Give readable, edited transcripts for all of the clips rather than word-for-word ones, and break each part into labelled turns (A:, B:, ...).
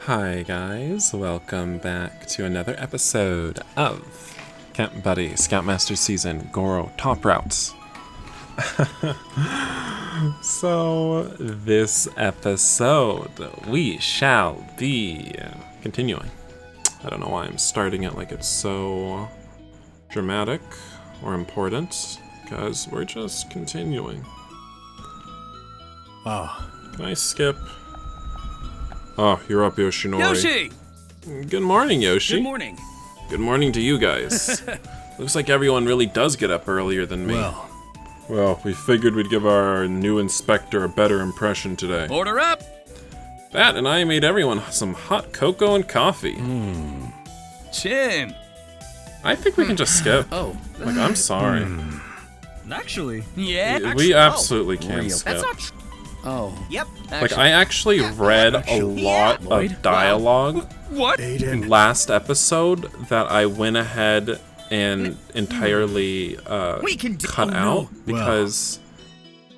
A: Hi guys, welcome back to another episode of Camp Buddy Scoutmaster Season Goro Top Routes. So this episode we shall be continuing. I don't know why I'm starting it like it's so dramatic or important, because we're just continuing. Can I skip? Oh, you're up, Yoshinori.
B: Yoshi!
A: Good morning, Yoshi.
B: Good morning.
A: Good morning to you guys. Looks like everyone really does get up earlier than me. Well, we figured we'd give our new inspector a better impression today.
B: Order up!
A: That and I made everyone some hot cocoa and coffee.
B: Chin!
A: I think we can just skip.
B: Oh.
A: Like, I'm sorry.
B: Actually. Yeah?
A: We absolutely can skip.
B: That's not true. Oh. Yep.
A: Like, I actually read a lot of dialogue
B: What?
A: last episode that I went ahead and entirely cut out because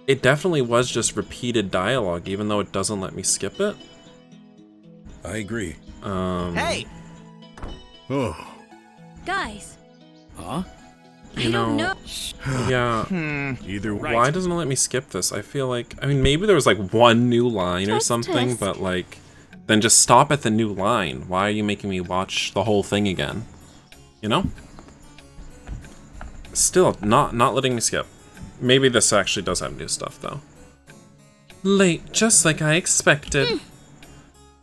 A: it definitely was just repeated dialogue, even though it doesn't let me skip it.
C: I agree.
B: Hey!
C: Oh.
D: Guys,
B: Huh?
A: You know. Yeah.
C: Either way.
A: Why doesn't it let me skip this? I feel like, I mean, maybe there was like one new line or
D: Test,
A: something,
D: test.
A: but like, then just stop at the new line. Why are you making me watch the whole thing again? You know? Still, not letting me skip. Maybe this actually does have new stuff, though. Late, just like I expected.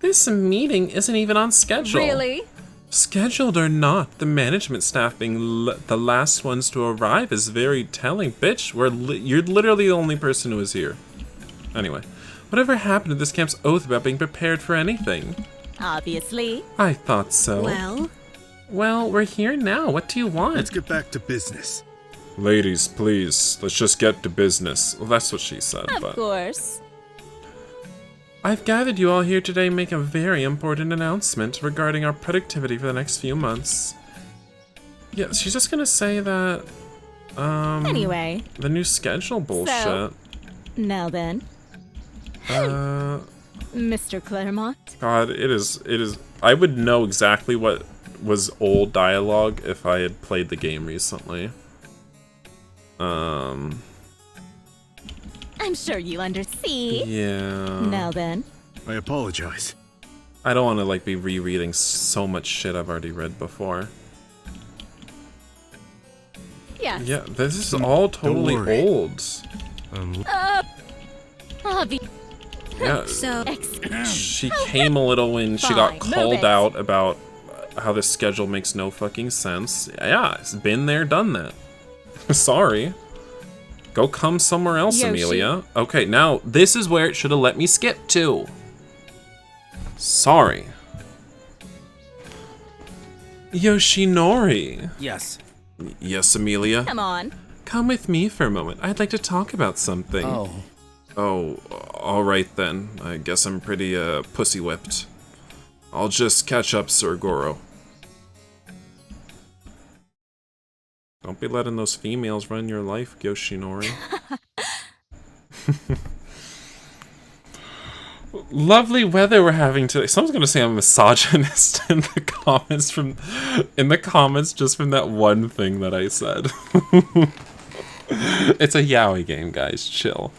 A: This meeting isn't even on schedule.
D: really?
A: Scheduled or not, the management staff being the last ones to arrive is very telling. Bitch, you're literally the only person who is here. Anyway, whatever happened to this camp's oath about being prepared for anything?
D: Obviously.
A: I thought so. Well, we're here now. What do you want?
C: Let's get back to business.
A: Ladies, please, let's just get to business. Well, that's what she said,
D: Of
A: but...
D: course.
A: I've gathered you all here today to make a very important announcement regarding our productivity for the next few months. Yeah, she's just gonna say that,
D: Anyway,
A: the new schedule bullshit.
D: now then, Mr. Claremont.
A: God, it is, I would know exactly what was old dialogue if I had played the game recently.
D: I'm sure you undersee.
A: Yeah.
D: Now then,
C: I apologize.
A: I don't want to, like, be rereading so much shit I've already read before.
D: yes.
A: Yeah, this is all totally
C: worry.
A: old.
D: Obvi-
A: Yeah,
D: So,
A: she came a little when she got
D: Fine, move
A: called
D: it.
A: out about how this schedule makes no fucking sense. Yeah, it's been there, done that. Sorry. Go come somewhere else,
D: Yoshi.
A: Amelia. Okay, now, this is where it should have let me skip to. Sorry. Yoshinori.
B: Yes.
A: Yes, Amelia?
D: come on.
A: Come with me for a moment. I'd like to talk about something.
B: Oh.
A: Oh, alright then. I guess I'm pretty, pussy whipped. I'll just catch up, Sir Goro. Don't be letting those females run your life, Yoshinori. Lovely weather we're having today. Someone's gonna say I'm a misogynist in the comments just from that one thing that I said. It's a yaoi game, guys. Chill.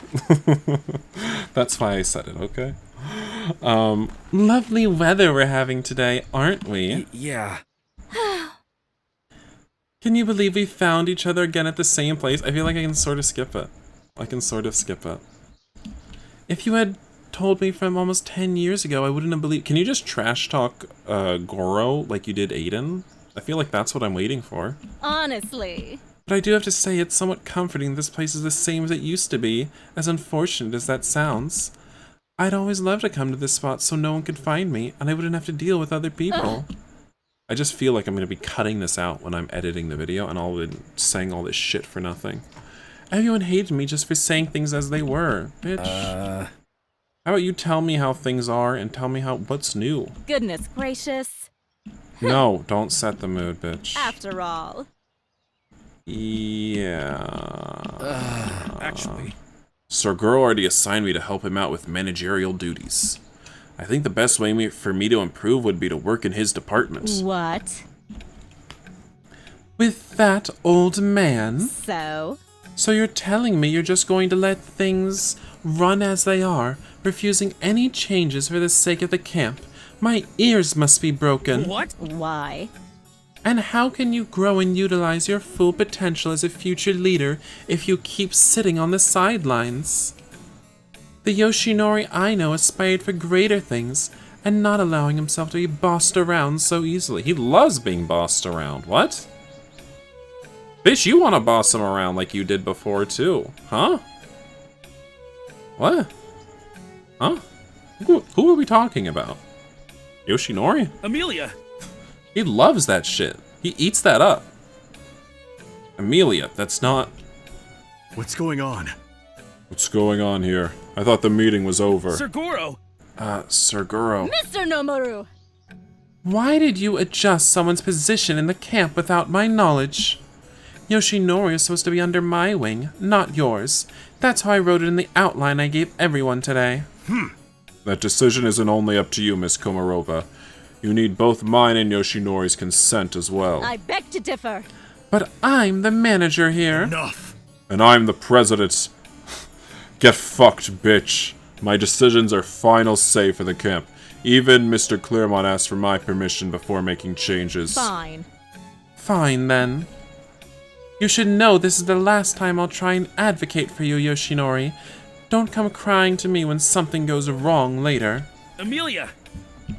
A: That's why I said it, okay? Lovely weather we're having today, aren't we?
B: Yeah.
A: Can you believe we found each other again at the same place? I feel like I can sort of skip it. If you had told me from almost 10 years ago, I wouldn't have believed... Can you just trash talk Goro like you did Aiden? I feel like that's what I'm waiting for.
D: Honestly.
A: But I do have to say it's somewhat comforting this place is the same as it used to be, as unfortunate as that sounds. I'd always loved to come to this spot so no one could find me, and I wouldn't have to deal with other people. I just feel like I'm going to be cutting this out when I'm editing the video, and I'll be saying all this shit for nothing. Everyone hated me just for saying things as they were, bitch. How about you tell me how things are, and tell me what's new?
D: Goodness gracious.
A: No, don't set the mood, bitch.
D: After all.
A: Yeah.
B: Actually.
A: Sir Goro already assigned me to help him out with managerial duties. I think the best way for me to improve would be to work in his department.
D: What?
A: With that old man?
D: So?
A: So you're telling me you're just going to let things run as they are, refusing any changes for the sake of the camp? My ears must be broken.
B: What?
D: Why?
A: And how can you grow and utilize your full potential as a future leader if you keep sitting on the sidelines? The Yoshinori I know aspired for greater things, and not allowing himself to be bossed around so easily. He loves being bossed around. What? Bitch, you want to boss him around like you did before, too. Huh? What? Huh? Who are we talking about? Yoshinori?
B: Amelia!
A: He loves that shit. He eats that up. Amelia, that's not...
C: What's going on?
A: What's going on here? I thought the meeting was over.
B: Sir Goro!
A: Sir Goro.
D: Mr. Nomoru!
A: Why did you adjust someone's position in the camp without my knowledge? Yoshinori is supposed to be under my wing, not yours. That's how I wrote it in the outline I gave everyone today. That decision isn't only up to you, Miss Komorova. You need both mine and Yoshinori's consent as well.
D: I beg to differ.
A: But I'm the manager here.
C: Enough!
A: And I'm the president. Get fucked, bitch. My decisions are final say for the camp. Even Mr. Claremont asked for my permission before making changes.
D: Fine.
A: Fine, then. You should know this is the last time I'll try and advocate for you, Yoshinori. Don't come crying to me when something goes wrong later.
B: Amelia!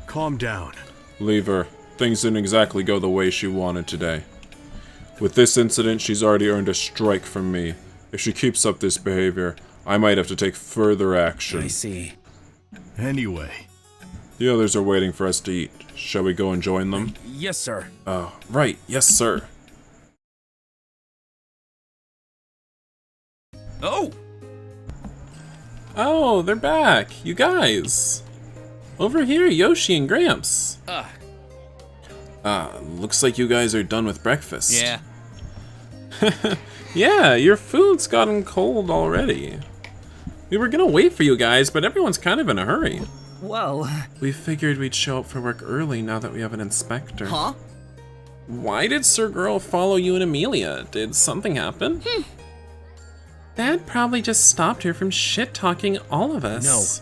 C: Calm down.
A: Leave her. Things didn't exactly go the way she wanted today. With this incident, she's already earned a strike from me. If she keeps up this behavior, I might have to take further action.
B: I see.
C: Anyway,
A: The others are waiting for us to eat. Shall we go and join them?
B: Yes, sir.
A: Oh, right. Yes, sir.
B: Oh!
A: Oh, they're back. You guys. Over here, Yoshi and Gramps. Looks like you guys are done with breakfast.
B: Yeah.
A: Yeah, your food's gotten cold already. We were gonna wait for you guys, but everyone's kind of in a hurry.
B: Well...
A: We figured we'd show up for work early now that we have an inspector.
B: Huh?
A: Why did Sir Girl follow you and Amelia? Did something happen? Dad probably just stopped her from shit-talking all of us.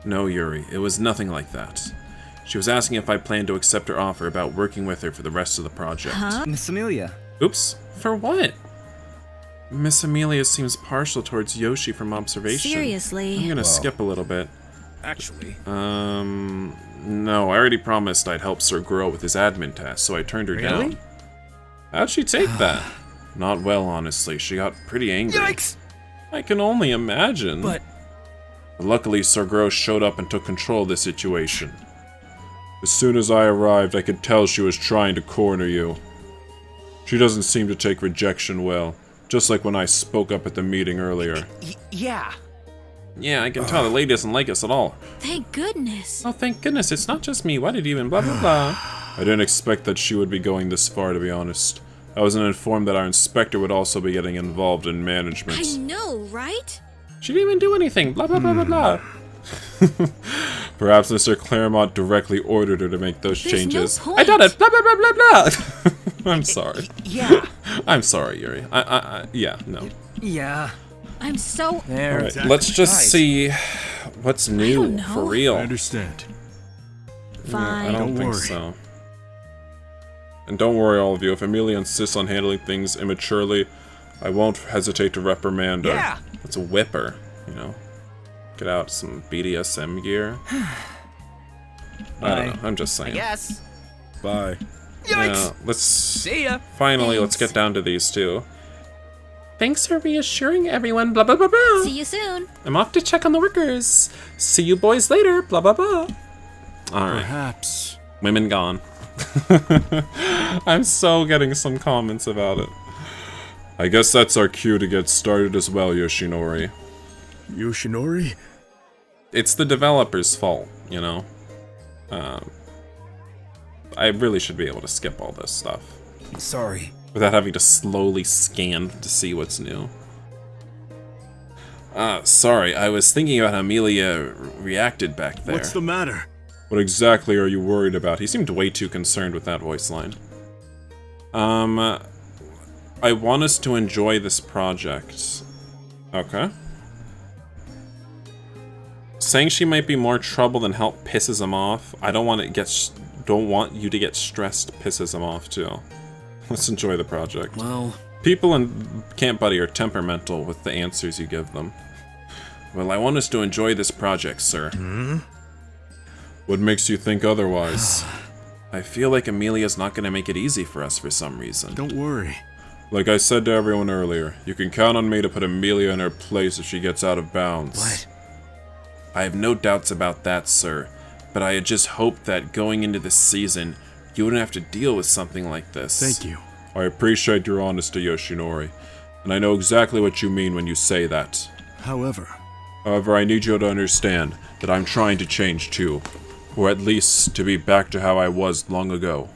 A: No, Yuri, it was nothing like that. She was asking if I planned to accept her offer about working with her for the rest of the project.
B: Miss Amelia.
A: Oops, for what? Miss Amelia seems partial towards Yoshi from observation.
D: Seriously?
A: I'm gonna skip a little bit.
B: Actually...
A: No, I already promised I'd help Sir Goro with his admin task, so I turned her down. How'd she take that? Not well, honestly. She got pretty angry.
B: Yikes!
A: I can only imagine.
B: But...
A: Luckily, Sir Goro showed up and took control of the situation. As soon as I arrived, I could tell she was trying to corner you. She doesn't seem to take rejection well, just like when I spoke up at the meeting earlier.
B: Yeah.
A: Yeah, I can tell the lady doesn't like us at all.
D: Thank goodness.
A: Oh, thank goodness, it's not just me. Why did you even blah blah blah? I didn't expect that she would be going this far, to be honest. I wasn't informed that our inspector would also be getting involved in management.
D: I know, right?
A: She didn't even do anything. Blah blah blah blah blah. Perhaps Mr. Claremont directly ordered her to make those
D: There's
A: changes.
D: no point.
A: I done it. Blah blah blah blah blah. I'm sorry.
B: Yeah.
A: I'm sorry, Yuri. Yeah, no.
B: Yeah.
D: I'm so...
B: There.
A: All right, let's just
B: Guys.
A: see what's new
D: don't know.
A: for real.
C: I understand.
D: Fine.
A: I don't
C: Don't
A: think
C: worry.
A: so. And don't worry, all of you. If Amelia insists on handling things immaturely, I won't hesitate to reprimand her.
B: Yeah.
A: Let's whip her, you know. Get out some BDSM gear. I don't know. I'm just saying.
B: Yes.
C: Bye.
A: Yeah, let's
B: See ya.
A: finally let's get down to these two. Thanks for reassuring everyone. Blah blah blah blah.
D: See you soon.
A: I'm off to check on the workers. See you boys later. Blah blah blah. All right.
C: Perhaps.
A: Women gone. I'm so getting some comments about it. I guess that's our cue to get started as well, Yoshinori.
C: Yoshinori?
A: It's the developer's fault, you know? I really should be able to skip all this stuff
B: Sorry.
A: without having to slowly scan to see what's new. Sorry, I was thinking about how Amelia reacted back there.
C: What's the matter?
A: What exactly are you worried about? He seemed way too concerned with that voice line. I want us to enjoy this project. Okay. Saying she might be more trouble than help pisses him off. I don't want you to get stressed pisses him off too. Let's enjoy the project.
B: Well,
A: people in Camp Buddy are temperamental with the answers you give them. Well, I want us to enjoy this project, sir. What makes you think otherwise? I feel like Amelia's not gonna make it easy for us for some reason.
C: Don't worry.
A: Like I said to everyone earlier, you can count on me to put Amelia in her place if she gets out of bounds.
B: what?
A: I have no doubts about that, sir. But I had just hoped that going into this season, you wouldn't have to deal with something like this.
C: Thank you.
A: I appreciate your honesty, Yoshinori. And I know exactly what you mean when you say that.
C: However,
A: However, I need you to understand that I'm trying to change too. Or at least to be back to how I was long ago.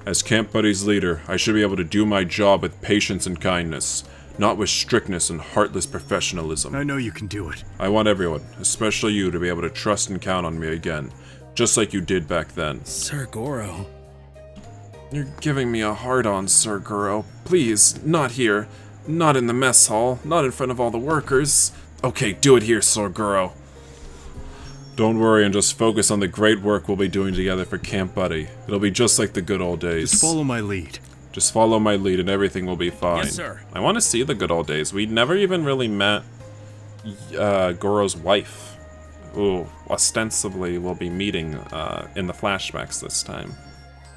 A: As Camp Buddy's leader, I should be able to do my job with patience and kindness, not with strictness and heartless professionalism.
C: I know you can do it.
A: I want everyone, especially you, to be able to trust and count on me again, just like you did back then.
B: Sir Goro.
A: You're giving me a hard-on, Sir Goro. Please, not here. Not in the mess hall. Not in front of all the workers. Okay, do it here, Sir Goro. Don't worry and just focus on the great work we'll be doing together for Camp Buddy. It'll be just like the good old days.
C: Just follow my lead.
A: Just follow my lead and everything will be fine.
B: Yes, sir.
A: I want to see the good old days. We never even really met Goro's wife, who ostensibly we'll be meeting in the flashbacks this time.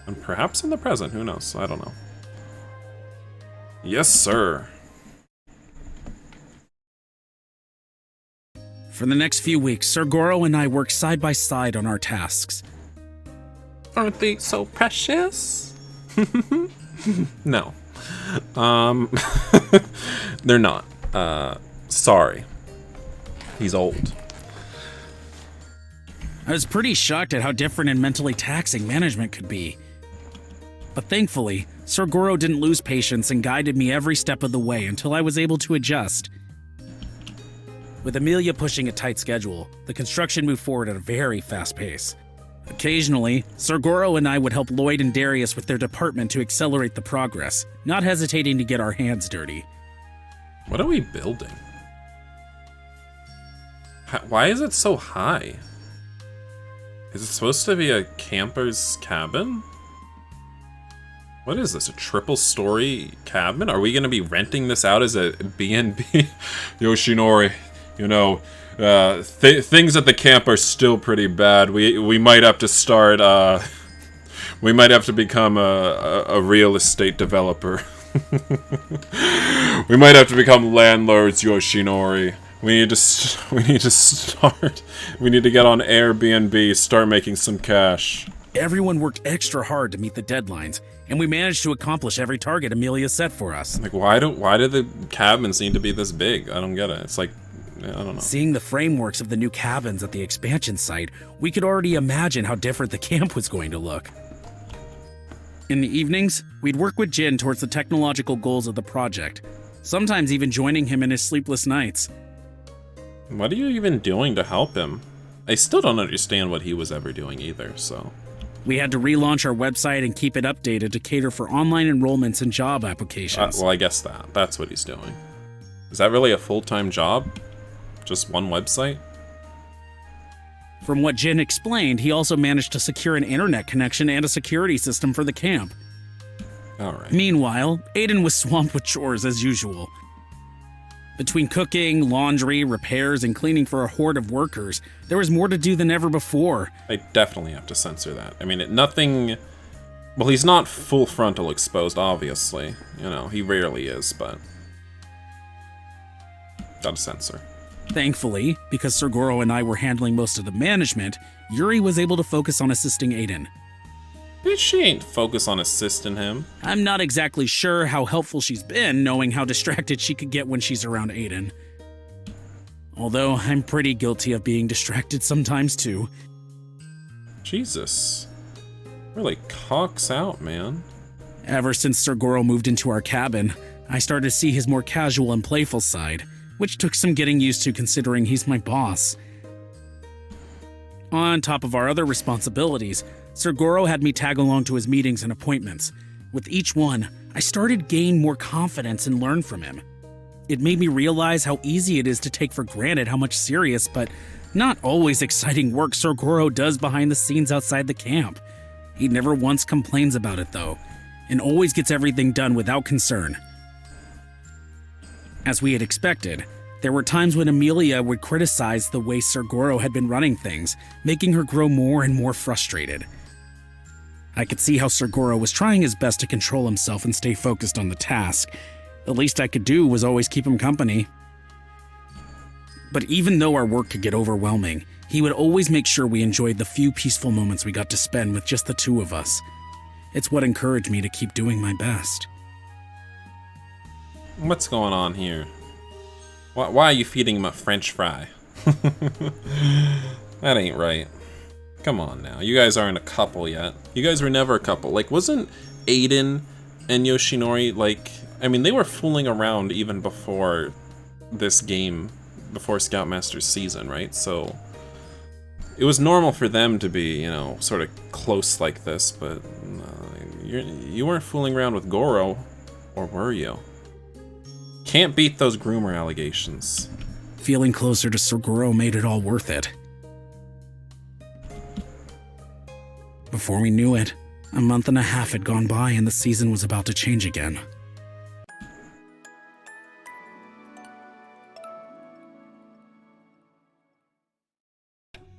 A: And perhaps in the present, who knows? I don't know. Yes, sir.
B: For the next few weeks, Sir Goro and I work side by side on our tasks.
A: Aren't they so precious? No. They're not. Sorry. He's old.
B: I was pretty shocked at how different and mentally taxing management could be. But thankfully, Sir Goro didn't lose patience and guided me every step of the way until I was able to adjust. With Amelia pushing a tight schedule, the construction moved forward at a very fast pace. Occasionally, Sir Goro and I would help Lloyd and Darius with their department to accelerate the progress, not hesitating to get our hands dirty.
A: What are we building? Why is it so high? Is it supposed to be a camper's cabin? What is this, a triple-story cabin? Are we going to be renting this out as a B&B? Yoshinori, you know, things at the camp are still pretty bad. We might have to start, we might have to become a real estate developer. We might have to become landlords, Yoshinori. We need to start. We need to get on Airbnb, start making some cash.
B: Everyone worked extra hard to meet the deadlines, and we managed to accomplish every target Amelia set for us.
A: Like, why do the cabins need to be this big? I don't get it. It's like, I don't know.
B: Seeing the frameworks of the new cabins at the expansion site, we could already imagine how different the camp was going to look. In the evenings, we'd work with Jin towards the technological goals of the project, sometimes even joining him in his sleepless nights.
A: What are you even doing to help him? I still don't understand what he was ever doing either, so...
B: We had to relaunch our website and keep it updated to cater for online enrollments and job applications.
A: Well, I guess that's what he's doing. Is that really a full-time job? Just one website?
B: From what Jin explained, he also managed to secure an internet connection and a security system for the camp.
A: Alright.
B: Meanwhile, Aiden was swamped with chores as usual. Between cooking, laundry, repairs, and cleaning for a horde of workers, there was more to do than ever before.
A: I definitely have to censor that. I mean, nothing... Well, he's not full frontal exposed, obviously. You know, he rarely is, but... Gotta censor.
B: Thankfully, because Sir Goro and I were handling most of the management, Yuri was able to focus on assisting Aiden.
A: She ain't focused on assisting him.
B: I'm not exactly sure how helpful she's been, knowing how distracted she could get when she's around Aiden. Although, I'm pretty guilty of being distracted sometimes too.
A: Jesus. Really cocks out, man.
B: Ever since Sir Goro moved into our cabin, I started to see his more casual and playful side, which took some getting used to considering he's my boss. On top of our other responsibilities, Sir Goro had me tag along to his meetings and appointments. With each one, I started to gain more confidence and learn from him. It made me realize how easy it is to take for granted how much serious but not always exciting work Sir Goro does behind the scenes outside the camp. He never once complains about it though, and always gets everything done without concern. As we had expected, there were times when Amelia would criticize the way Sir Goro had been running things, making her grow more and more frustrated. I could see how Sir Goro was trying his best to control himself and stay focused on the task. The least I could do was always keep him company. But even though our work could get overwhelming, he would always make sure we enjoyed the few peaceful moments we got to spend with just the two of us. It's what encouraged me to keep doing my best.
A: What's going on here? Why are you feeding him a French fry? That ain't right. Come on now. You guys aren't a couple yet. You guys were never a couple. Like, wasn't Aiden and Yoshinori, like... I mean, they were fooling around even before this game, before Scoutmaster's season, right? So... it was normal for them to be, you know, sort of close like this, but... you weren't fooling around with Goro, or were you? Can't beat those groomer allegations.
B: Feeling closer to Sir Goro made it all worth it. Before we knew it, a month and a half had gone by and the season was about to change again.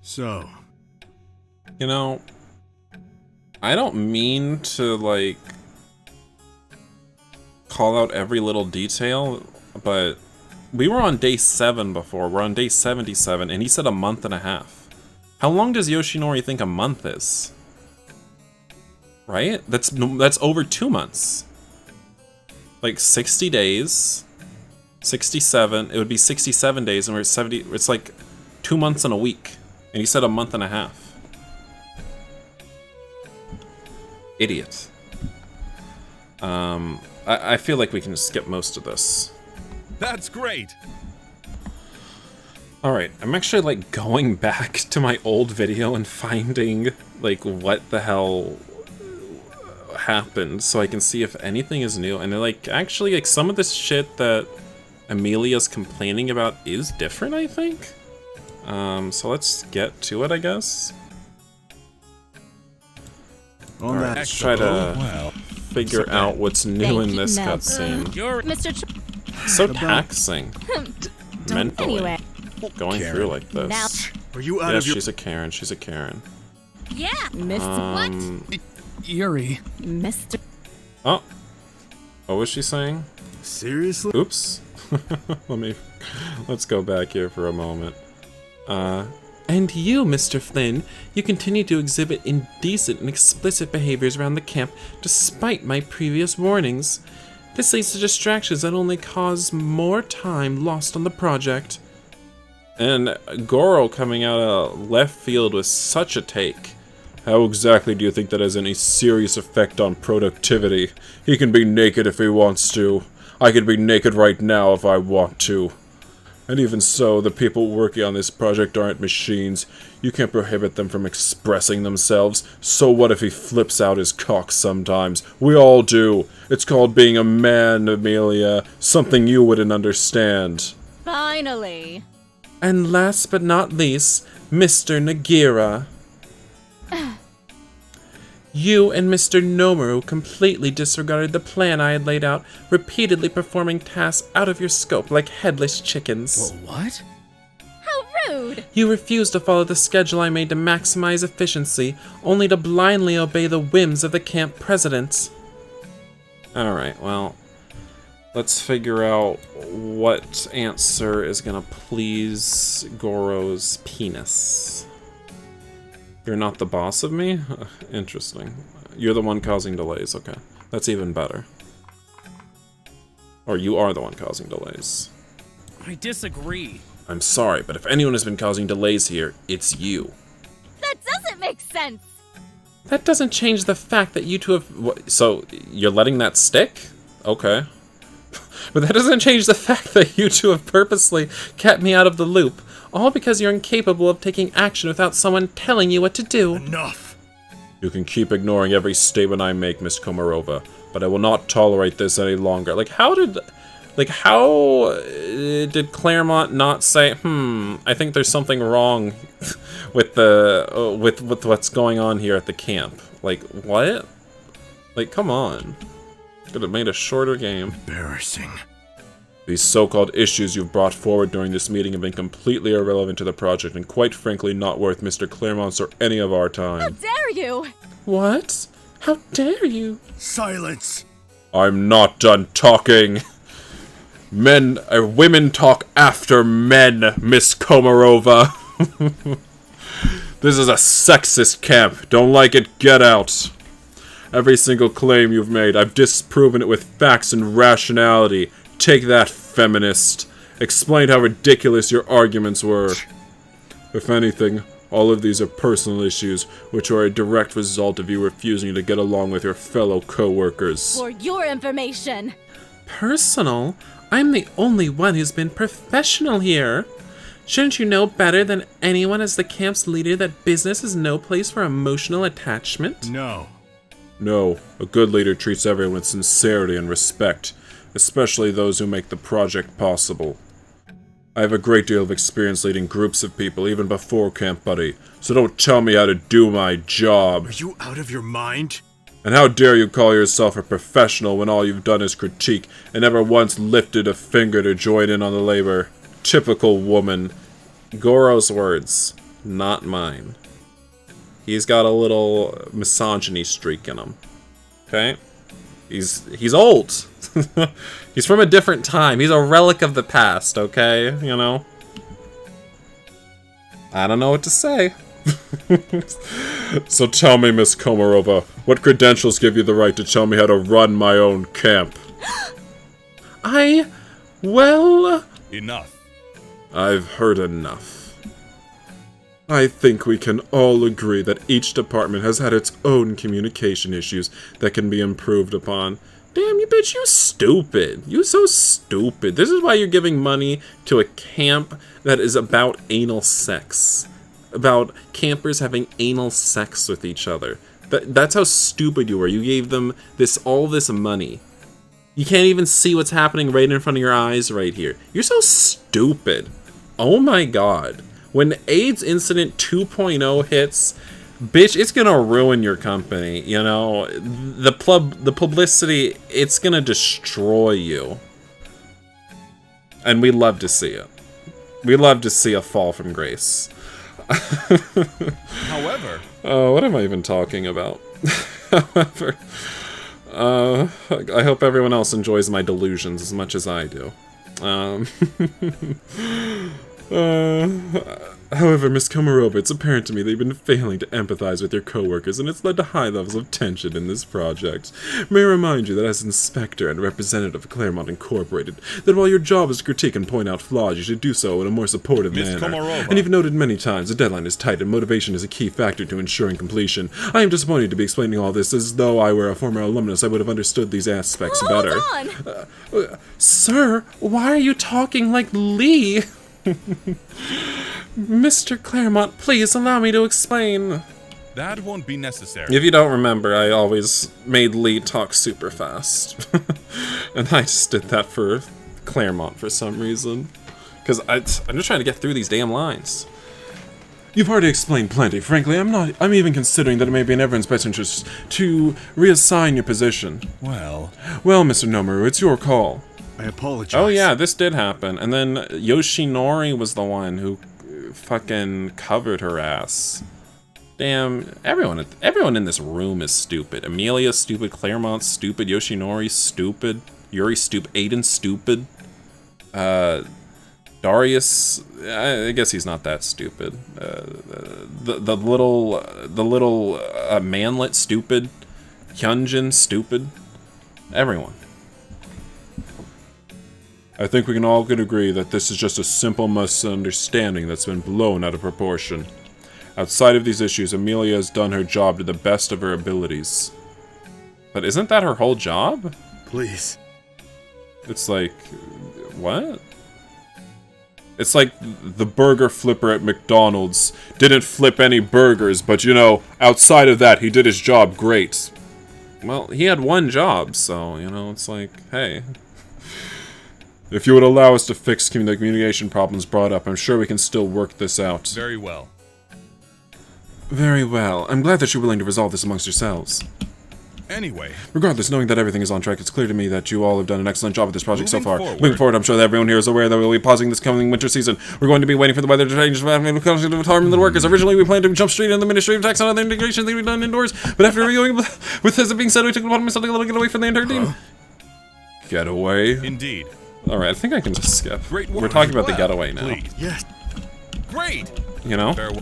C: So,
A: You know, I don't mean to, like, call out every little detail, but we were on day 7 before. We're on day 77, and he said a month and a half. How long does Yoshinori think a month is? Right? That's over 2 months. Like 60 days, 67, it would be 67 days, and we're at 70, it's like 2 months and a week. And he said a month and a half. Idiot. I feel like we can skip most of this.
C: that's great.
A: Alright, I'm actually, like, going back to my old video and finding, like, what the hell happened so I can see if anything is new. And, like, actually, like, some of this shit that Amelia's complaining about is different, I think? So let's get to it, I guess. Alright, let's try to figure out what's new in this cutscene.
D: Mr.
A: So taxing. Mentally.
D: Anyway.
A: Going
C: Karen.
A: through like this.
C: Are you out
A: Yeah,
C: of your...
A: she's a Karen, she's a Karen.
D: Yeah, Mr. What?
B: Yuri.
D: Mr.
A: Oh. What was she saying?
C: Seriously?
A: Oops. Let's go back here for a moment. And you, Mr. Flynn, you continue to exhibit indecent and explicit behaviors around the camp despite my previous warnings. This leads to distractions that only cause more time lost on the project. And Goro coming out of left field with such a take. How exactly do you think that has any serious effect on productivity? He can be naked if he wants to. I could be naked right now if I want to. And even so, the people working on this project aren't machines. You can't prohibit them from expressing themselves. So what if he flips out his cock sometimes? We all do. It's called being a man, Amelia. Something you wouldn't understand.
D: Finally.
A: And last but not least, Mr. Nagira. You and Mr. Nomaru completely disregarded the plan I had laid out, repeatedly performing tasks out of your scope like headless chickens.
B: What?
D: How rude.
A: You refused to follow the schedule I made to maximize efficiency, only to blindly obey the whims of the camp president. Alright, well, let's figure out what answer is gonna please Goro's penis. You're not the boss of me? Interesting. You're the one causing delays, okay. That's even better. Or you are the one causing delays.
B: I disagree.
A: I'm sorry, but if anyone has been causing delays here, it's you.
D: That doesn't make sense.
A: That doesn't change the fact that you two have... So, you're letting that stick? Okay. But that doesn't change the fact that you two have purposely kept me out of the loop, all because you're incapable of taking action without someone telling you what to do.
C: Enough.
A: You can keep ignoring every statement I make, Miss Komarova, but I will not tolerate this any longer. How did Claremont not say, I think there's something wrong with with what's going on here at the camp? What? Come on. Could have made a shorter game.
C: Embarrassing.
A: These so-called issues you've brought forward during this meeting have been completely irrelevant to the project and quite frankly not worth Mr. Claremont's or any of our time.
D: How dare you?
A: What? How dare you?
C: Silence.
A: I'm not done talking. Women talk after men, Miss Komarova. This is a sexist camp. Don't like it, get out. Every single claim you've made, I've disproven it with facts and rationality. Take that, feminist. Explain how ridiculous your arguments were. If anything, all of these are personal issues, which are a direct result of you refusing to get along with your fellow co-workers.
D: For your information.
A: Personal? I'm the only one who's been professional here. Shouldn't you know better than anyone as the camp's leader that business is no place for emotional attachment?
C: No.
A: No, a good leader treats everyone with sincerity and respect, especially those who make the project possible. I have a great deal of experience leading groups of people, even before Camp Buddy, so don't tell me how to do my job.
C: Are you out of your mind?
A: And how dare you call yourself a professional when all you've done is critique and never once lifted a finger to join in on the labor? Typical woman. Goro's words, not mine. He's got a little misogyny streak in him. Okay? He's old. He's from a different time. He's a relic of the past, okay? You know? I don't know what to say. So tell me, Miss Komarova, what credentials give you the right to tell me how to run my own camp? Well...
C: Enough.
A: I've heard enough. I think we can all agree that each department has had its own communication issues that can be improved upon. Damn, you bitch, you stupid. You so stupid. This is why you're giving money to a camp that is about anal sex. About campers having anal sex with each other. That's how stupid you were. You gave them all this money. You can't even see what's happening right in front of your eyes right here. You're so stupid. Oh my god. When AIDS Incident 2.0 hits, bitch, it's gonna ruin your company, you know? The publicity, it's gonna destroy you. And we love to see it. We love to see a fall from grace.
C: However...
A: what am I even talking about? However... I hope everyone else enjoys my delusions as much as I do. However, Miss Komarova, it's apparent to me that you've been failing to empathize with your coworkers, and it's led to high levels of tension in this project. May I remind you that as inspector and representative of Claremont Incorporated, that while your job is to critique and point out flaws, you should do so in a more supportive
C: Miss
A: manner.
C: Komarova.
A: And you've noted many times the deadline is tight and motivation is a key factor to ensuring completion. I am disappointed to be explaining all this as though I were a former alumnus. I would have understood these aspects better.
D: Hold on!
A: Sir, why are you talking like Lee? Mr. Claremont, please allow me to explain.
C: That won't be necessary.
A: If you don't remember, I always made Lee talk super fast. And I just did that for Claremont for some reason. Because I'm just trying to get through these damn lines. You've already explained plenty. Frankly, I'm even considering that it may be in everyone's best interest to reassign your position.
C: Well,
A: Mr. Nomaru, it's your call.
C: I apologize.
A: Oh yeah, this did happen. And then Yoshinori was the one who fucking covered her ass. Damn, everyone in this room is stupid. Amelia stupid, Claremont stupid, Yoshinori stupid, Yuri stupid, Aiden stupid. Darius, I guess he's not that stupid. The little manlet stupid. Hyunjin stupid. Everyone. I think we can all agree that this is just a simple misunderstanding that's been blown out of proportion. Outside of these issues, Amelia has done her job to the best of her abilities. But isn't that her whole job?
C: Please.
A: It's like, what? It's like the burger flipper at McDonald's didn't flip any burgers, but you know, outside of that, he did his job great. Well, he had one job, so, you know, it's like, hey. If you would allow us to fix the communication problems brought up, I'm sure we can still work this out.
C: Very well.
A: Very well. I'm glad that you're willing to resolve this amongst yourselves.
C: Anyway,
A: Regardless, knowing that everything is on track, it's clear to me that you all have done an excellent job with this project so
C: Moving
A: far.
C: forward.
A: Moving forward, I'm sure that everyone here is aware that we'll be pausing this coming winter season. We're going to be waiting for the weather to change, to harm the workers. Originally, we planned to jump straight into the Ministry of Tax and other integration thing we've done indoors, but after reviewing, with this being said, we took it upon myself to get away from the entire team. Getaway?
C: indeed.
A: Alright, I think I can just skip.
C: Great
A: We're
C: work.
A: talking about the
C: Well,
A: getaway now.
C: Please.
E: Yes.
C: Great.
A: You know?
C: Farewell.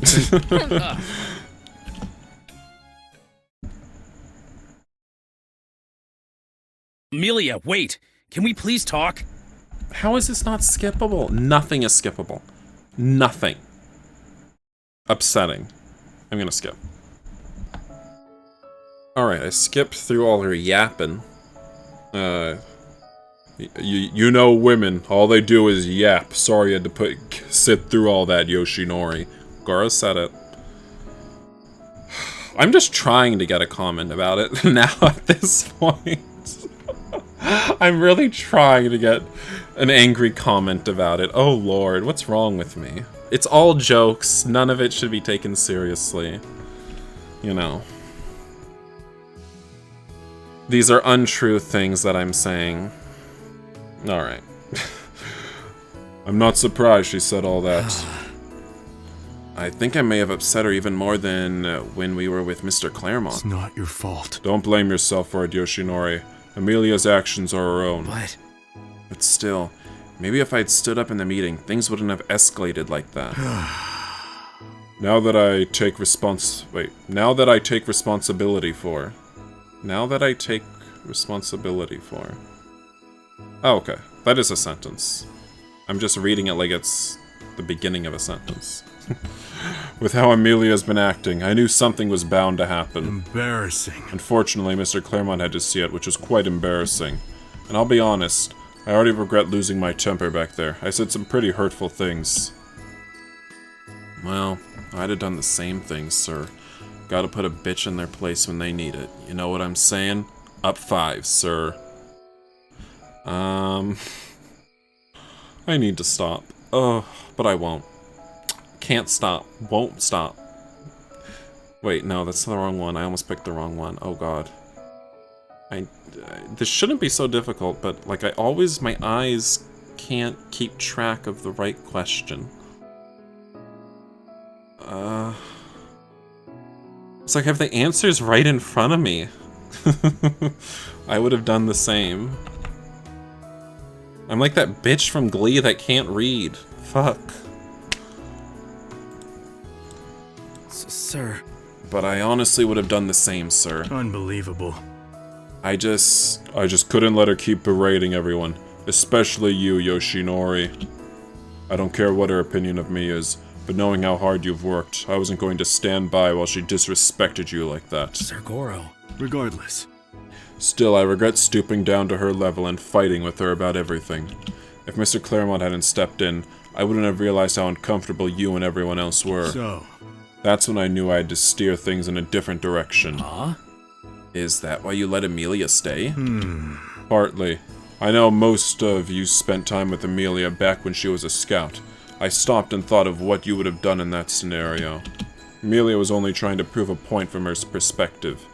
B: Amelia, wait! Can we please talk?
A: How is this not skippable? Nothing is skippable. Nothing. Upsetting. I'm gonna skip. Alright, I skipped through all her yapping. You know women, all they do is yap. Sorry you had to sit through all that, Yoshinori. Goro said it. I'm just trying to get a comment about it now at this point. I'm really trying to get an angry comment about it. Oh lord, what's wrong with me? It's all jokes. None of it should be taken seriously. You know. These are untrue things that I'm saying. Alright. I'm not surprised she said all that. I think I may have upset her even more than when we were with Mr. Claremont.
E: It's not your fault.
A: Don't blame yourself for it, Yoshinori. Amelia's actions are her own.
E: What?
A: But still, maybe if I'd stood up in the meeting, things wouldn't have escalated like that. Now that I take responsibility for. Oh, okay. That is a sentence. I'm just reading it like it's the beginning of a sentence. With how Amelia's been acting, I knew something was bound to happen.
E: Embarrassing.
A: Unfortunately, Mr. Claremont had to see it, which was quite embarrassing. And I'll be honest, I already regret losing my temper back there. I said some pretty hurtful things. Well, I'd have done the same thing, sir. Gotta put a bitch in their place when they need it. You know what I'm saying? Up 5, sir. I need to stop. Oh, but I won't. Can't stop. Won't stop. Wait, no, that's the wrong one. I almost picked the wrong one. Oh god. This shouldn't be so difficult, but like my eyes can't keep track of the right question. It's like I have the answers right in front of me. I would have done the same. I'm like that bitch from Glee that can't read. Fuck.
B: Sir.
A: But I honestly would have done the same, sir.
E: Unbelievable.
A: I just couldn't let her keep berating everyone, especially you, Yoshinori. I don't care what her opinion of me is, but knowing how hard you've worked, I wasn't going to stand by while she disrespected you like that.
B: Sir Goro.
E: Regardless.
A: Still, I regret stooping down to her level and fighting with her about everything. If Mr. Claremont hadn't stepped in, I wouldn't have realized how uncomfortable you and everyone else were.
E: So,
A: That's when I knew I had to steer things in a different direction.
B: Huh?
A: Is that why you let Amelia stay? Partly. I know most of you spent time with Amelia back when she was a scout. I stopped and thought of what you would have done in that scenario. Amelia was only trying to prove a point from her perspective.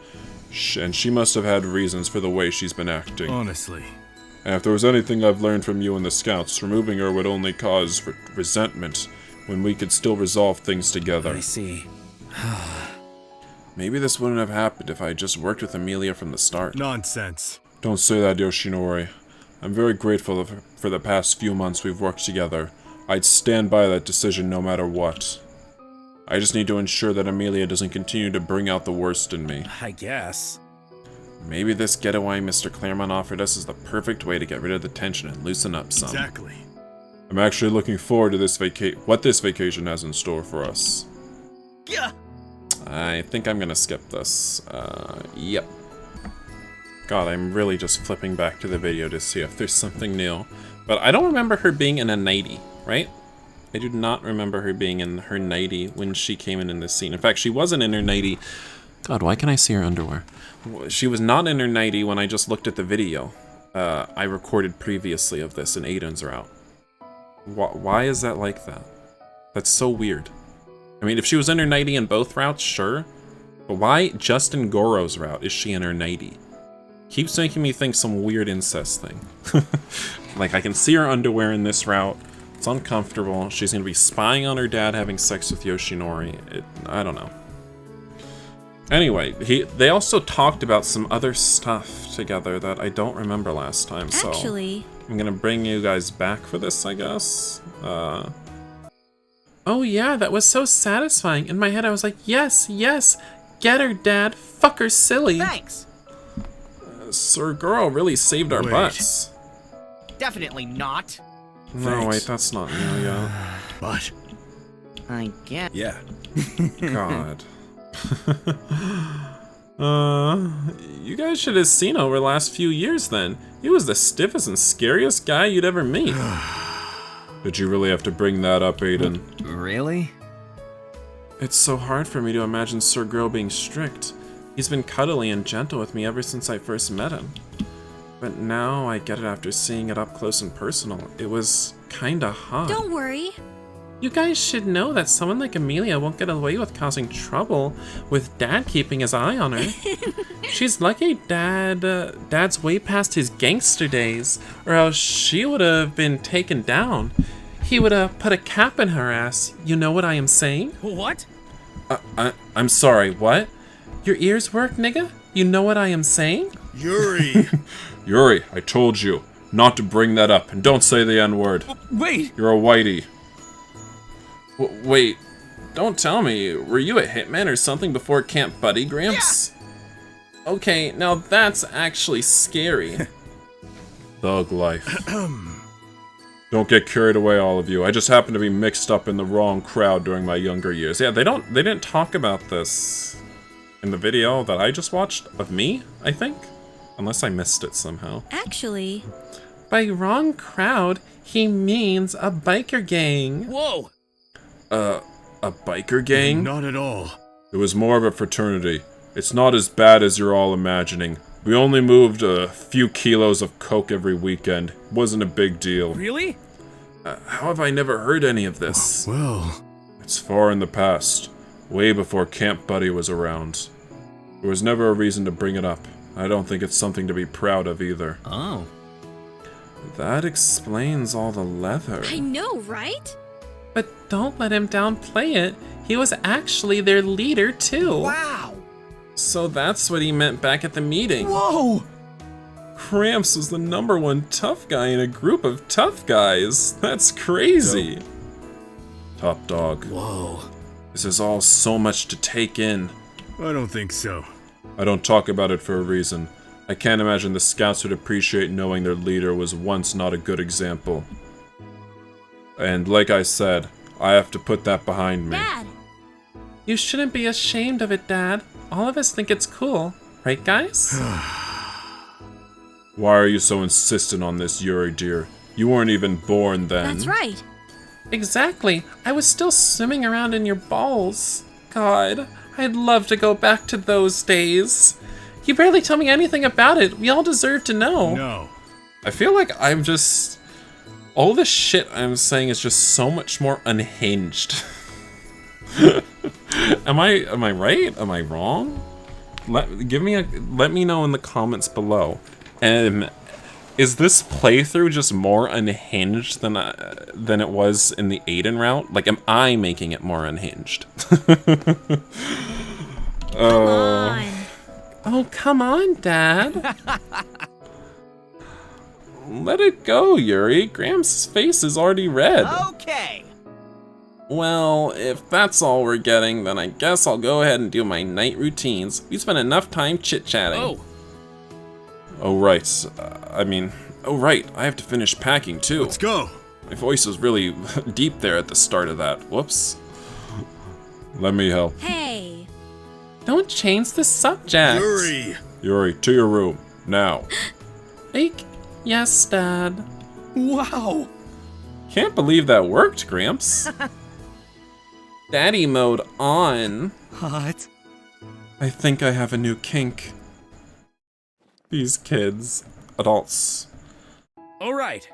A: And she must have had reasons for the way she's been acting.
E: honestly.
A: And if there was anything I've learned from you and the scouts, removing her would only cause resentment when we could still resolve things together.
B: I see.
A: Maybe this wouldn't have happened if I had just worked with Amelia from the start.
E: Nonsense.
A: Don't say that, Yoshinori. I'm very grateful for the past few months we've worked together. I'd stand by that decision no matter what. I just need to ensure that Amelia doesn't continue to bring out the worst in me.
B: I guess.
A: Maybe this getaway Mr. Claremont offered us is the perfect way to get rid of the tension and loosen up some.
E: Exactly.
A: I'm actually looking forward to this what this vacation has in store for us.
B: Yeah.
A: I think I'm gonna skip this. Yep. God, I'm really just flipping back to the video to see if there's something new. But I don't remember her being in a nightie, right? I do not remember her being in her nightie when she came in this scene. In fact, she wasn't in her nightie. God, why can I see her underwear? She was not in her nightie when I just looked at the video. I recorded previously of this in Aiden's route. Why is that like that? That's so weird. I mean, if she was in her nightie in both routes, sure. But why just in Goro's route is she in her nightie? Keeps making me think some weird incest thing. Like, I can see her underwear in this route. It's uncomfortable. She's gonna be spying on her dad having sex with Yoshinori. I don't know. Anyway, they also talked about some other stuff together that I don't remember last time, so...
D: Actually...
A: I'm gonna bring you guys back for this, I guess. Oh yeah, that was so satisfying. In my head, I was like, yes, yes, get her, Dad. Fuck her silly.
F: Thanks.
A: Sir Goro really saved our
E: Wait.
A: butts.
F: Definitely not.
A: No,
E: Thanks.
A: wait, that's not new yet.
E: But
F: I guess.
C: Yeah.
A: God. You guys should have seen over the last few years then. He was the stiffest and scariest guy you'd ever meet. Did you really have to bring that up, Aiden?
F: Really?
A: It's so hard for me to imagine Sir Goro being strict. He's been cuddly and gentle with me ever since I first met him. But now I get it after seeing it up close and personal. It was kinda hot.
D: Don't worry.
A: You guys should know that someone like Amelia won't get away with causing trouble with Dad keeping his eye on her. She's lucky Dad's way past his gangster days, or else she would have been taken down. He would have put a cap in her ass. You know what I am saying?
B: What?
A: I'm sorry, what? Your ears work, nigga? You know what I am saying?
E: Yuri!
A: Yuri, I told you not to bring that up, and don't say the N-word.
B: Wait!
A: You're a whitey. Wait, don't tell me. Were you a hitman or something before Camp Buddy, Gramps? Yeah. Okay, now that's actually scary. Thug life. Don't get carried away, all of you. I just happened to be mixed up in the wrong crowd during my younger years. Yeah, they didn't talk about this in the video that I just watched of me, I think. Unless I missed it somehow.
D: Actually...
A: By wrong crowd, he means a biker gang.
B: Whoa!
A: A biker gang?
E: Not at all.
C: It was more of a fraternity. It's not as bad as you're all imagining. We only moved a few kilos of coke every weekend. It wasn't a big deal.
B: Really?
A: How have I never heard any of this?
E: Well,
C: It's far in the past, way before Camp Buddy was around. There was never a reason to bring it up. I don't think it's something to be proud of either.
B: Oh.
A: That explains all the leather.
D: I know, right?
A: But don't let him downplay it. He was actually their leader, too.
F: Wow.
A: So that's what he meant back at the meeting.
B: Whoa!
A: Gramps was the #1 tough guy in a group of tough guys. That's crazy.
C: Top dog.
B: Whoa.
A: This is all so much to take in.
E: I don't think so.
C: I don't talk about it for a reason. I can't imagine the scouts would appreciate knowing their leader was once not a good example. And like I said, I have to put that behind me.
D: Dad!
A: You shouldn't be ashamed of it, Dad. All of us think it's cool. Right, guys?
C: Why are you so insistent on this, Yuri dear? You weren't even born then.
D: That's right.
A: Exactly. I was still swimming around in your balls. God, I'd love to go back to those days. You barely tell me anything about it. We all deserve to know.
E: No.
A: I feel like I'm just... all the shit I'm saying is just so much more unhinged. Am I right? Am I wrong? Let me know in the comments below. Is this playthrough just more unhinged than it was in the Aiden route? Like, am I making it more unhinged?
D: Come on.
A: Oh, come on, Dad. Let it go, Yuri. Gramps' face is already red.
F: Okay.
A: Well, if that's all we're getting, then I guess I'll go ahead and do my night routines. We spent enough time chit-chatting.
B: Oh.
C: Oh right, I have to finish packing too.
E: Let's go.
C: My voice was really deep there at the start of that. Whoops. Let me help.
D: Hey.
A: Don't change the subject.
E: Yuri!
C: Yuri, to your room. Now.
A: Yes, Dad.
E: Wow!
C: Can't believe that worked, Gramps.
A: Daddy mode on.
E: Hot.
A: I think I have a new kink.
C: These kids. Adults.
B: All right.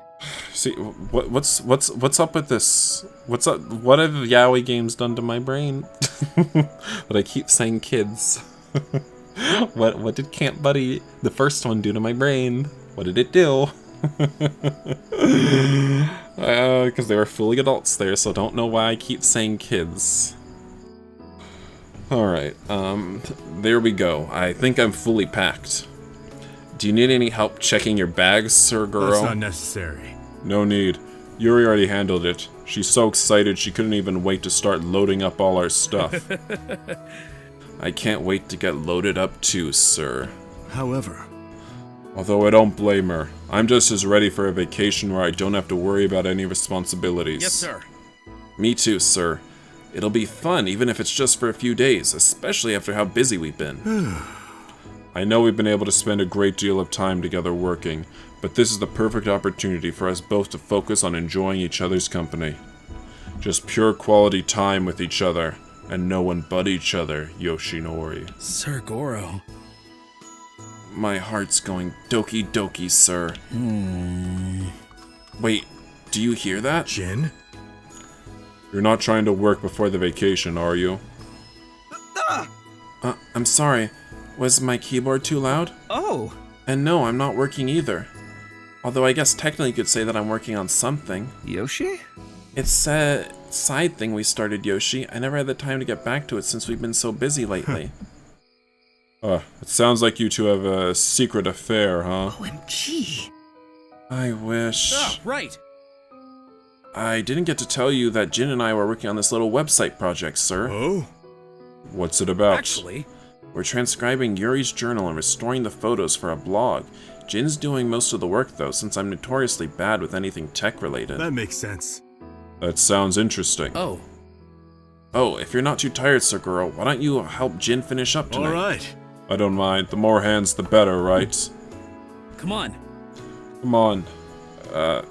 C: See, what's up with this? What's up? What have yaoi games done to my brain? But I keep saying kids. What did Camp Buddy, the first one, do to my brain? What did it do? Because they were fully adults there, so don't know why I keep saying kids. Alright, there we go. I think I'm fully packed. Do you need any help checking your bags, Sir Goro?
E: That's not necessary.
C: No need. Yuri already handled it. She's so excited she couldn't even wait to start loading up all our stuff. I can't wait to get loaded up too, sir.
E: However,
C: Although I don't blame her. I'm just as ready for a vacation where I don't have to worry about any responsibilities.
B: Yes, sir.
C: Me too, sir. It'll be fun, even if it's just for a few days, especially after how busy we've been. I know we've been able to spend a great deal of time together working, but this is the perfect opportunity for us both to focus on enjoying each other's company. Just pure quality time with each other, and no one but each other, Yoshinori.
B: Sir Goro.
A: My heart's going doki doki, sir. Wait, do you hear that?
E: Jin?
C: You're not trying to work before the vacation, are you?
A: I'm sorry. Was my keyboard too loud?
F: Oh!
A: And no, I'm not working either. Although I guess technically you could say that I'm working on something.
F: Yoshi?
A: It's a side thing we started, Yoshi. I never had the time to get back to it since we've been so busy lately.
C: It sounds like you two have a secret affair, huh?
F: OMG!
A: I wish.
B: Ah, right.
A: I didn't get to tell you that Jin and I were working on this little website project, sir.
E: Oh?
C: What's it about?
B: Actually,
A: We're transcribing Yuri's journal and restoring the photos for a blog. Jin's doing most of the work, though, since I'm notoriously bad with anything tech-related.
E: That makes sense.
C: That sounds interesting.
B: oh,
A: Oh, if you're not too tired, Sir Goro, why don't you help Jin finish up tonight?
E: Alright.
C: I don't mind. The more hands, the better, right?
B: come on.
C: Come on.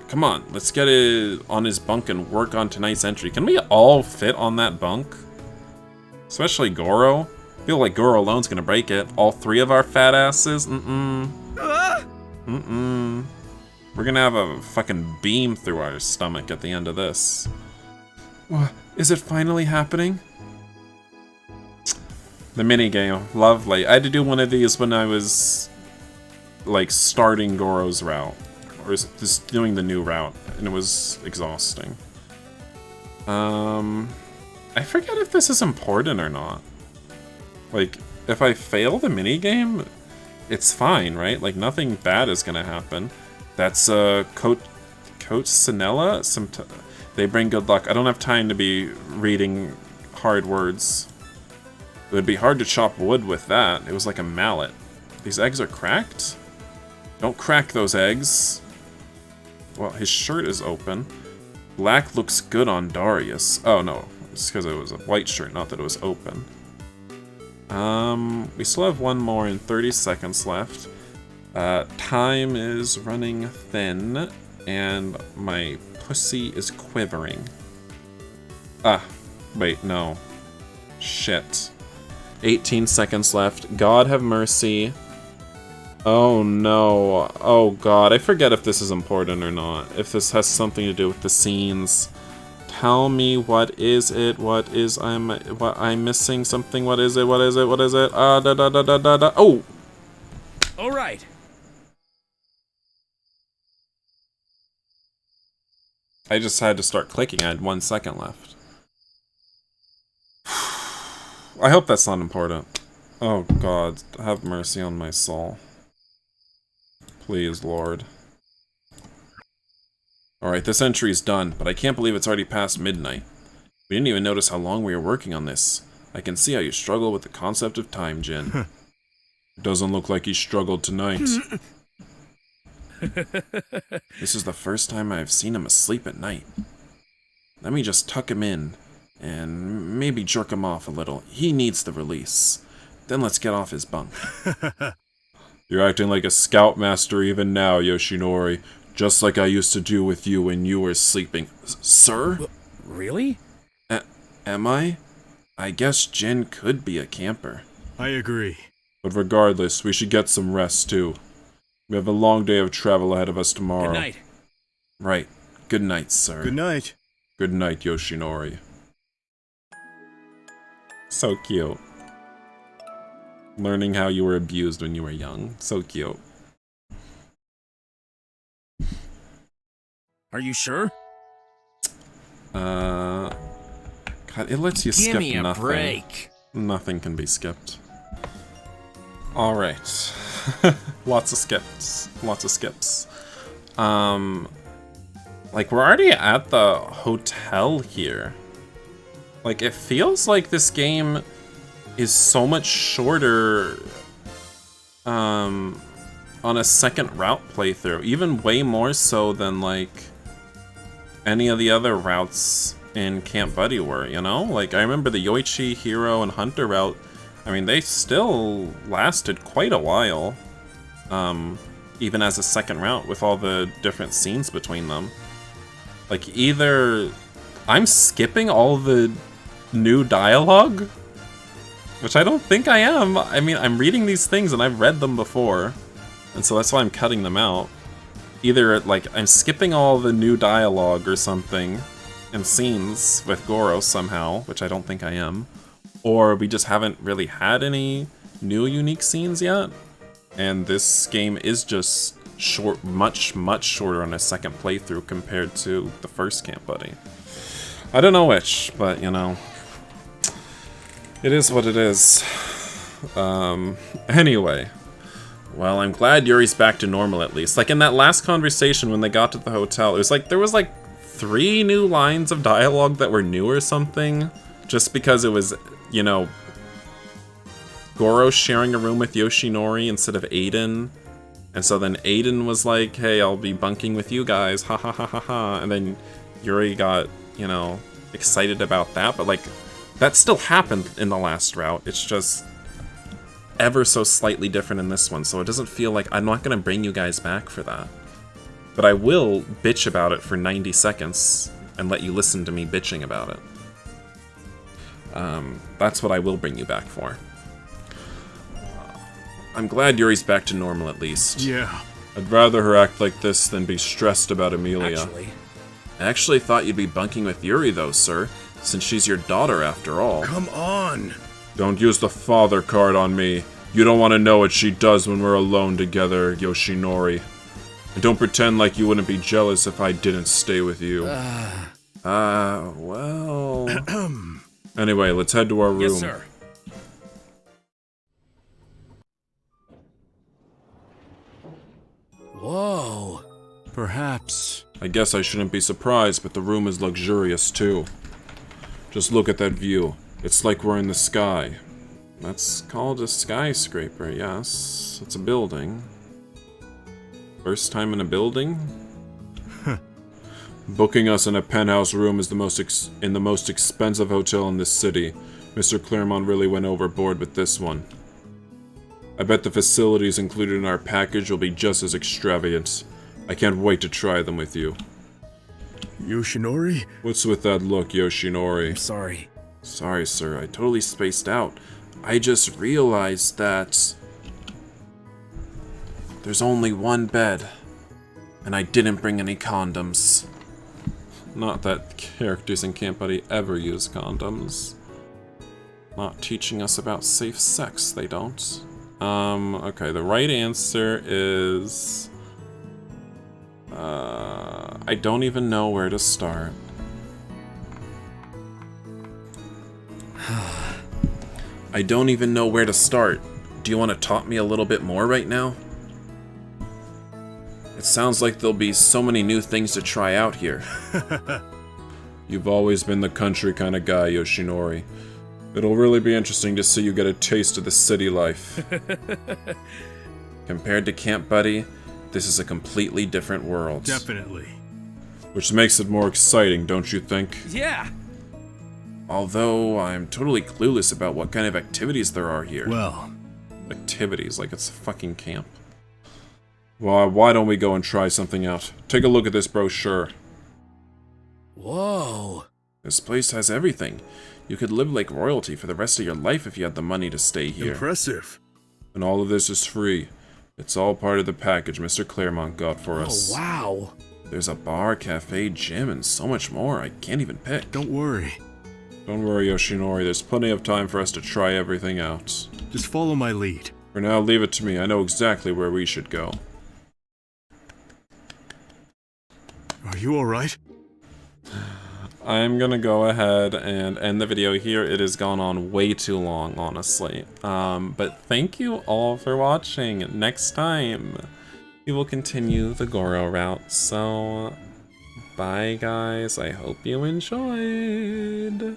A: Come on, let's get it on his bunk and work on tonight's entry. Can we all fit on that bunk? Especially Goro? I feel like Goro alone's gonna break it. All three of our fat asses? We're gonna have a fucking beam through our stomach at the end of this. Is it finally happening? The minigame, lovely. I had to do one of these when I was, like, starting Goro's route. Or just doing the new route, and it was exhausting. I forget if this is important or not. Like, if I fail the minigame, it's fine, right? Like, nothing bad is gonna happen. That's, Coach Sinella? They bring good luck. I don't have time to be reading hard words. It would be hard to chop wood with that. It was like a mallet. These eggs are cracked? Don't crack those eggs. Well, his shirt is open. Black looks good on Darius. Oh, no. It's because it was a white shirt, not that it was open. We still have one more and 30 seconds left. Time is running thin, and my pussy is quivering. Ah, wait, no. Shit. 18 seconds left. God have mercy. Oh no. Oh god, I forget if this is important or not. If this has something to do with the scenes. Tell me, what is it? What I'm missing something? What is it? What is it? What is it? Oh!
B: All right.
A: I just had to start clicking. I had 1 second left. I hope that's not important. Oh god, have mercy on my soul. Please, Lord. Alright, this entry is done, but I can't believe it's already past midnight. We didn't even notice how long we were working on this. I can see how you struggle with the concept of time, Jin.
C: Doesn't look like he struggled tonight.
A: This is the first time I've seen him asleep at night. Let me just tuck him in, and maybe jerk him off a little. He needs the release. Then let's get off his bunk.
C: You're acting like a Scoutmaster even now, Yoshinori. Just like I used to do with you when you were sleeping. Sir?
B: Really?
C: Am I? I guess Jin could be a camper.
E: I agree.
C: But regardless, we should get some rest too. We have a long day of travel ahead of us tomorrow.
B: Good night.
C: Right. Good night, sir.
E: Good night.
C: Good night, Yoshinori. So cute. Learning how you were abused when you were young. So cute.
B: Are you sure?
C: God, it lets you skip
F: Give me a
C: nothing.
F: break.
C: Nothing can be skipped. Alright. Lots of skips. Lots of skips. Like, we're already at the hotel here. Like, it feels like this game is so much shorter, on a second route playthrough. Even way more so than, like, any of the other routes in Camp Buddy were, you know? Like, I remember the Yoichi, Hero, and Hunter route. I mean, they still lasted quite a while. Even as a second route with all the different scenes between them. Like, either I'm skipping all the new dialogue, which I don't think I am. I mean, I'm reading these things and I've read them before, and so that's why I'm cutting them out. Either, like, I'm skipping all the new dialogue or something and scenes with Goro somehow, which I don't think I am, or we just haven't really had any new unique scenes yet, and this game is just short, much shorter on a second playthrough compared to the first Camp Buddy. I don't know which, but, you know, it is what it is. Anyway. Well, I'm glad Yuri's back to normal at least. Like, in that last conversation when they got to the hotel, it was like, there was like 3 new lines of dialogue that were new or something. Just because it was, you know, Goro sharing a room with Yoshinori instead of Aiden. And so then Aiden was like, hey, I'll be bunking with you guys, ha ha ha ha ha. And then Yuri got, you know, excited about that. But, like, that still happened in the last route. It's just ever so slightly different in this one. So it doesn't feel like I'm not going to bring you guys back for that. But I will bitch about it for 90 seconds and let you listen to me bitching about it. That's what I will bring you back for. I'm glad Yuri's back to normal at least.
E: Yeah.
C: I'd rather her act like this than be stressed about Amelia. I actually thought you'd be bunking with Yuri though, sir, since she's your daughter after all.
E: Come on.
C: Don't use the father card on me. You don't want to know what she does when we're alone together, Yoshinori. And don't pretend like you wouldn't be jealous if I didn't stay with you. Well... Anyway, let's head to our room.
B: Yes, sir. Whoa.
E: Perhaps.
C: I guess I shouldn't be surprised, but the room is luxurious too. Just look at that view. It's like we're in the sky. That's called a skyscraper, yes. It's a building. First time in a building? Booking us in a penthouse room is in the most expensive hotel in this city. Mr. Claremont really went overboard with this one. I bet the facilities included in our package will be just as extravagant. I can't wait to try them with you.
E: Yoshinori?
C: What's with that look, Yoshinori?
B: I'm sorry.
C: Sorry, sir. I totally spaced out. I just realized that there's only one bed, and I didn't bring any condoms. Not that characters in Camp Buddy ever use condoms. Not teaching us about safe sex, they don't. Okay, the right answer is... I don't even know where to start. I don't even know where to start. Do you want to talk me a little bit more right now? It sounds like there'll be so many new things to try out here. You've always been the country kind of guy, Yoshinori. It'll really be interesting to see you get a taste of the city life. Compared to Camp Buddy, this is a completely different world.
E: Definitely.
C: Which makes it more exciting, don't you think?
B: Yeah.
C: Although, I'm totally clueless about what kind of activities there are here.
E: Well,
C: activities like it's a fucking camp. Well, why don't we go and try something out? Take a look at this brochure.
B: Whoa.
C: This place has everything. You could live like royalty for the rest of your life if you had the money to stay here.
E: Impressive.
C: And all of this is free. It's all part of the package Mr. Claremont got for us.
B: Oh, wow.
C: There's a bar, cafe, gym, and so much more I can't even pick.
E: Don't worry.
C: Don't worry, Yoshinori. There's plenty of time for us to try everything out.
E: Just follow my lead.
C: For now, leave it to me. I know exactly where we should go.
E: Are you alright?
A: I'm gonna go ahead and end the video here. It has gone on way too long, honestly. But thank you all for watching. Next time, we will continue the Goro route. So, bye guys. I hope you enjoyed.